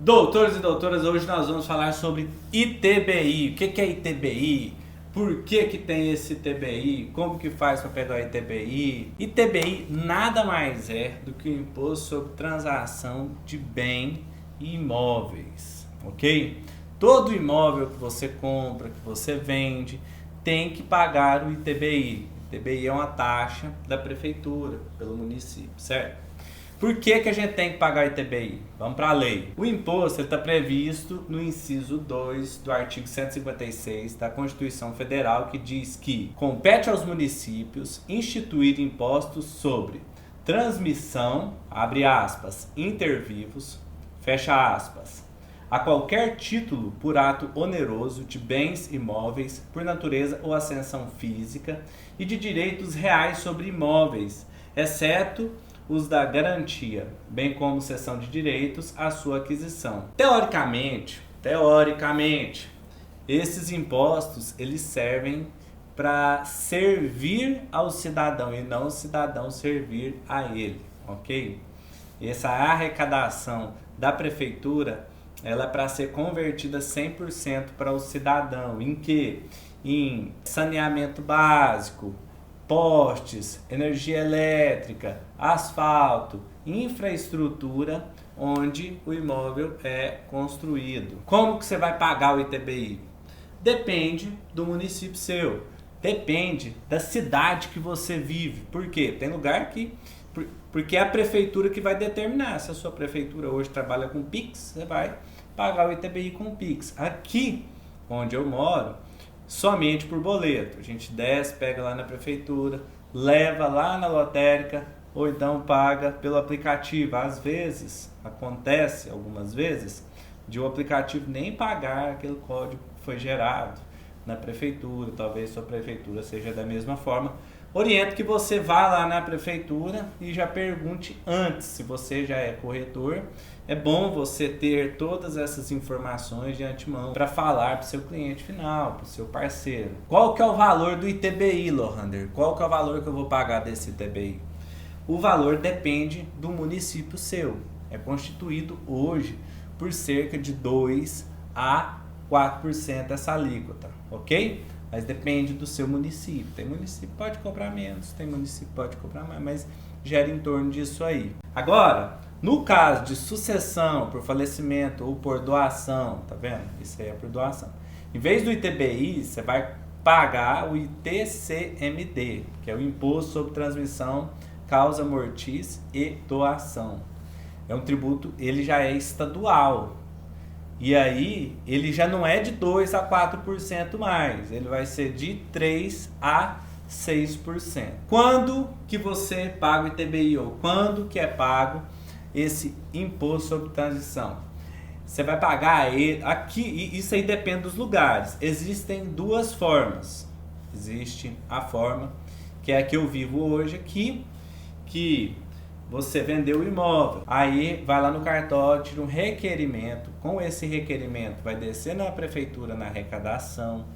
Doutores e doutoras, hoje nós vamos falar sobre ITBI. O que é ITBI? Por que tem esse ITBI? Como que faz para pegar o ITBI? ITBI nada mais é do que o Imposto sobre Transação de Bem e Imóveis, ok? Todo imóvel que você compra, que você vende, tem que pagar o ITBI. ITBI é uma taxa da prefeitura, pelo município, certo? Por que a gente tem que pagar o ITBI? Vamos para a lei. O imposto está previsto no inciso 2 do artigo 156 da Constituição Federal, que diz que compete aos municípios instituir impostos sobre transmissão, abre aspas, inter vivos, fecha aspas, a qualquer título por ato oneroso de bens imóveis por natureza ou ascensão física e de direitos reais sobre imóveis, exceto os da garantia, bem como cessão de direitos à sua aquisição. Teoricamente, esses impostos eles servem para servir ao cidadão e não o cidadão servir a ele, ok? Essa arrecadação da prefeitura, ela é para ser convertida 100% para o cidadão. Em que? Em saneamento básico, postes, energia elétrica, asfalto, infraestrutura onde o imóvel é construído. Como que você vai pagar o ITBI? Depende do município seu, depende da cidade que você vive. Por quê? Tem lugar que... Porque é a prefeitura que vai determinar. Se a sua prefeitura hoje trabalha com Pix, você vai pagar o ITBI com Pix. Aqui, onde eu moro, somente por boleto. A gente desce, pega lá na prefeitura, leva lá na lotérica ou então paga pelo aplicativo. Às vezes, acontece algumas vezes, de o aplicativo nem pagar aquele código que foi gerado na prefeitura. Talvez sua prefeitura seja da mesma forma. Oriento que você vá lá na prefeitura e já pergunte antes, se você já é corretor. É bom você ter todas essas informações de antemão para falar para o seu cliente final, para o seu parceiro. Qual que é o valor do ITBI, Lohander? Qual que é o valor que eu vou pagar desse ITBI? O valor depende do município seu. É constituído hoje por cerca de 2 a 4% essa alíquota, ok? Mas depende do seu município. Tem município que pode cobrar menos, tem município que pode cobrar mais, mas gera em torno disso aí. Agora, no caso de sucessão por falecimento ou por doação, tá vendo? Isso aí é por doação. Em vez do ITBI, você vai pagar o ITCMD, que é o Imposto sobre Transmissão, Causa Mortis e Doação. É um tributo, ele já é estadual. E aí, ele já não é de 2 a 4% mais, ele vai ser de 3 a 6%. Quando que você paga o ITBI ou quando que é pago esse imposto sobre transição? Você vai pagar ele aqui, e isso aí depende dos lugares. Existem duas formas. Existe a forma que é a que eu vivo hoje aqui, que você vendeu o imóvel, aí vai lá no cartório, tira um requerimento. Com esse requerimento vai descer na prefeitura na arrecadação,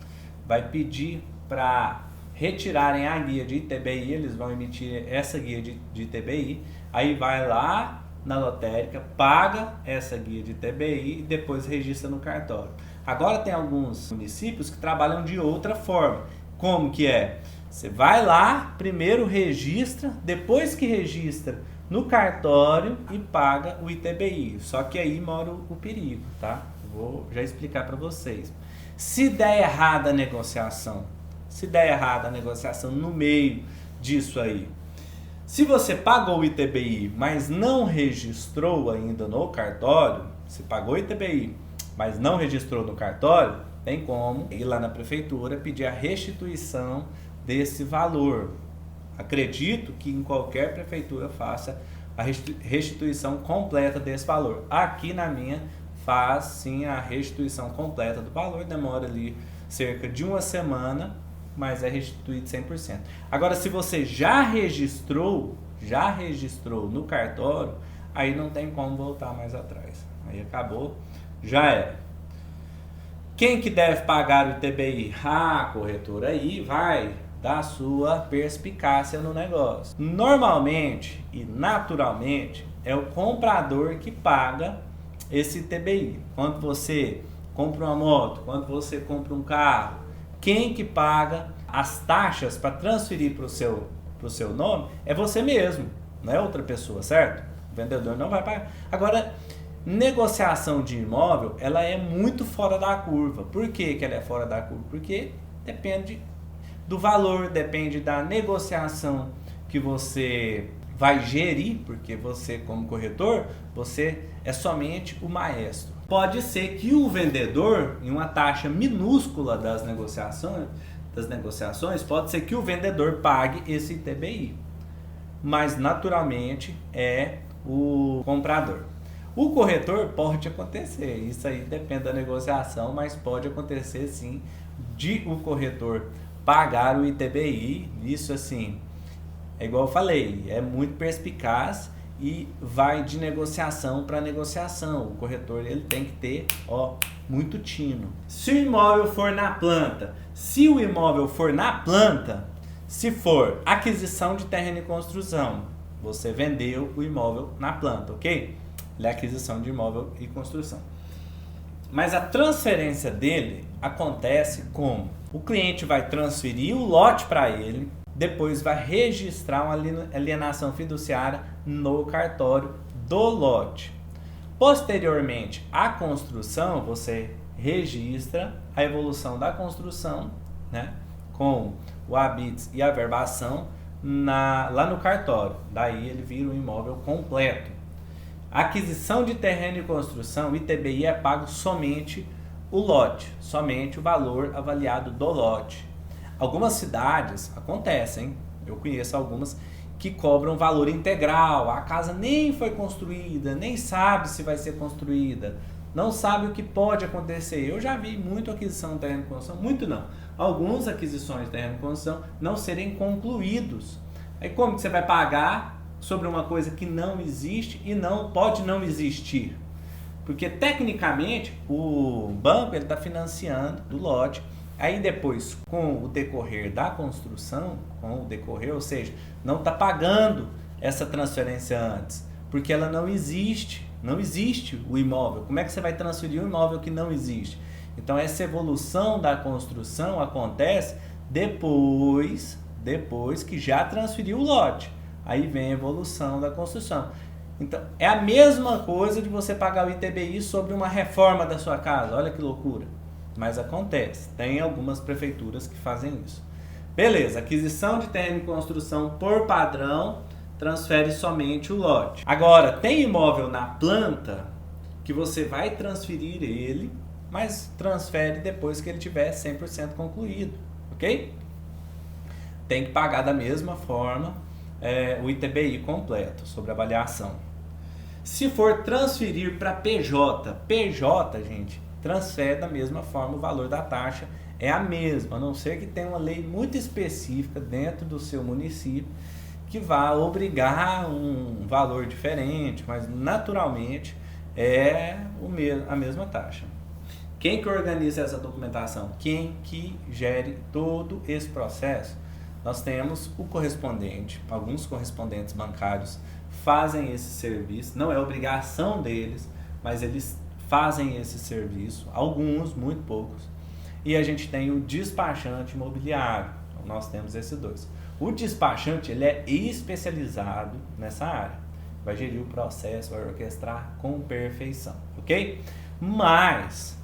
vai pedir para retirarem a guia de ITBI, eles vão emitir essa guia de ITBI, aí vai lá na lotérica, paga essa guia de ITBI e depois registra no cartório. Agora tem alguns municípios que trabalham de outra forma. Como que é? Você vai lá, primeiro registra, depois que registra no cartório e paga o ITBI. Só que aí mora o perigo, tá? Vou já explicar para vocês. Se der errada a negociação, no meio disso aí, se você pagou o ITBI, mas não registrou ainda no cartório, se pagou o ITBI, mas não registrou no cartório, tem como ir lá na prefeitura pedir a restituição desse valor. Acredito que em qualquer prefeitura faça a restituição completa desse valor. Aqui na minha faz sim a restituição completa do valor, demora ali cerca de uma semana, mas é restituído 100%. Agora, se você já registrou no cartório, aí não tem como voltar mais atrás. Aí acabou, já era. Quem que deve pagar o ITBI? Ah, corretor, aí vai da sua perspicácia no negócio. Normalmente e naturalmente é o comprador que paga esse ITBI. Quando você compra uma moto, quando você compra um carro, quem que paga as taxas para transferir para o seu nome é você mesmo, não é outra pessoa, certo? O vendedor não vai pagar. Agora, negociação de imóvel, ela é muito fora da curva. Por que que ela é fora da curva? Porque depende do valor, depende da negociação que você vai gerir, porque você, como corretor, você é somente o maestro. Pode ser que o vendedor, em uma taxa minúscula das negociações, pode ser que o vendedor pague esse ITBI, mas naturalmente é o comprador. O corretor pode acontecer, isso aí depende da negociação, mas pode acontecer sim de o corretor pagar o ITBI. Isso assim, é igual eu falei, é muito perspicaz e vai de negociação para negociação. O corretor ele tem que ter muito tino. Se o imóvel for na planta, se for aquisição de terreno e construção, você vendeu o imóvel na planta, ok? Ele é aquisição de imóvel e construção. Mas a transferência dele acontece como? O cliente vai transferir o lote para ele, depois vai registrar uma alienação fiduciária no cartório do lote. Posteriormente, a construção, você registra a evolução da construção, né, com o habites e a verbação lá no cartório. Daí ele vira um imóvel completo. Aquisição de terreno e construção, o ITBI é pago somente o lote, somente o valor avaliado do lote. Algumas cidades acontecem, eu conheço algumas que cobram valor integral, a casa nem foi construída, nem sabe se vai ser construída, não sabe o que pode acontecer. Eu já vi muito aquisição de terreno e construção, muito não, algumas aquisições de terreno e construção não serem concluídos. Aí como que você vai pagar sobre uma coisa que não existe e não pode não existir? Porque tecnicamente o banco está financiando do lote. Aí depois, com o decorrer da construção, ou seja, não está pagando essa transferência antes, porque ela não existe o imóvel. Como é que você vai transferir um imóvel que não existe? Então essa evolução da construção acontece depois que já transferiu o lote. Aí vem a evolução da construção. Então é a mesma coisa de você pagar o ITBI sobre uma reforma da sua casa. Olha que loucura. Mas acontece, tem algumas prefeituras que fazem isso. Beleza, aquisição de terreno e construção por padrão, transfere somente o lote. Agora, tem imóvel na planta que você vai transferir ele, mas transfere depois que ele tiver 100% concluído, ok? Tem que pagar da mesma forma o ITBI completo sobre a avaliação. Se for transferir para PJ, gente, transfere da mesma forma, o valor da taxa é a mesma, a não ser que tenha uma lei muito específica dentro do seu município que vá obrigar um valor diferente, mas naturalmente é a mesma taxa. Quem que organiza essa documentação? Quem que gere todo esse processo? Nós temos o correspondente, alguns correspondentes bancários fazem esse serviço, não é obrigação deles, mas eles fazem esse serviço, alguns, muito poucos. E a gente tem o despachante imobiliário, então nós temos esses dois. O despachante, ele é especializado nessa área, vai gerir o processo, vai orquestrar com perfeição, ok? Mas,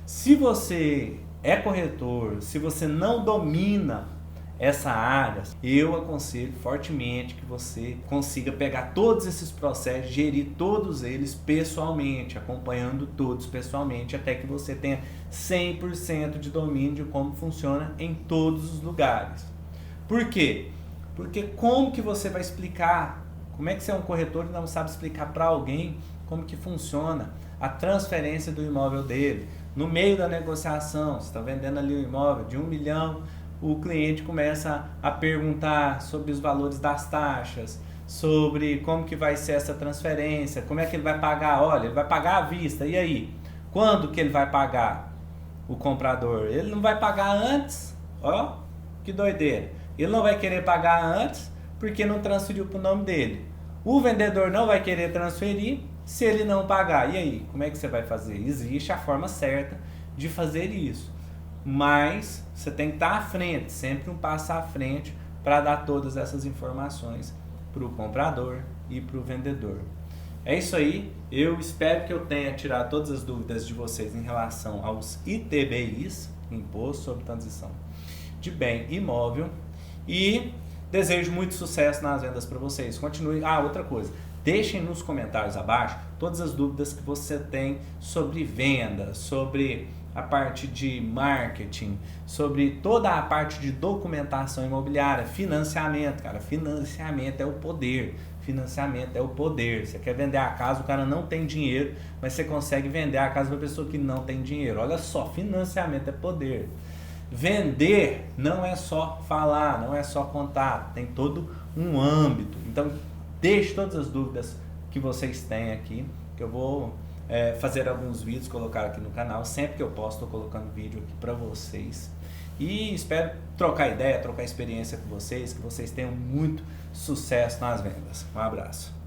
se você é corretor, se você não domina essa área, eu aconselho fortemente que você consiga pegar todos esses processos, gerir todos eles pessoalmente, acompanhando todos pessoalmente, até que você tenha 100% de domínio de como funciona em todos os lugares. Por quê? Porque como que você vai explicar? Como é que você é um corretor e não sabe explicar para alguém como que funciona a transferência do imóvel dele? No meio da negociação, você está vendendo ali um imóvel de 1 milhão, o cliente começa a perguntar sobre os valores das taxas, sobre como que vai ser essa transferência, como é que ele vai pagar. Olha, ele vai pagar à vista, e aí? Quando que ele vai pagar? O comprador, ele não vai pagar antes, ó, que doideira. Ele não vai querer pagar antes porque não transferiu para o nome dele. O vendedor não vai querer transferir Se ele não pagar, e aí? Como é que você vai fazer? Existe a forma certa de fazer isso. Mas você tem que estar à frente, sempre um passo à frente para dar todas essas informações para o comprador e para o vendedor. É isso aí, eu espero que eu tenha tirado todas as dúvidas de vocês em relação aos ITBIs, Imposto sobre Transição de Bem Imóvel, e desejo muito sucesso nas vendas para vocês. Continue. Outra coisa, deixem nos comentários abaixo todas as dúvidas que você tem sobre venda, sobre a parte de marketing, sobre toda a parte de documentação imobiliária, financiamento, cara, financiamento é o poder. Financiamento é o poder. Você quer vender a casa, o cara não tem dinheiro, mas você consegue vender a casa para pessoa que não tem dinheiro. Olha só, financiamento é poder. Vender não é só falar, não é só contar, tem todo um âmbito. Então, deixe todas as dúvidas que vocês têm aqui, que eu vou fazer alguns vídeos, colocar aqui no canal. Sempre que eu posso, estou colocando vídeo aqui para vocês. E espero trocar ideia, trocar experiência com vocês, que vocês tenham muito sucesso nas vendas. Um abraço.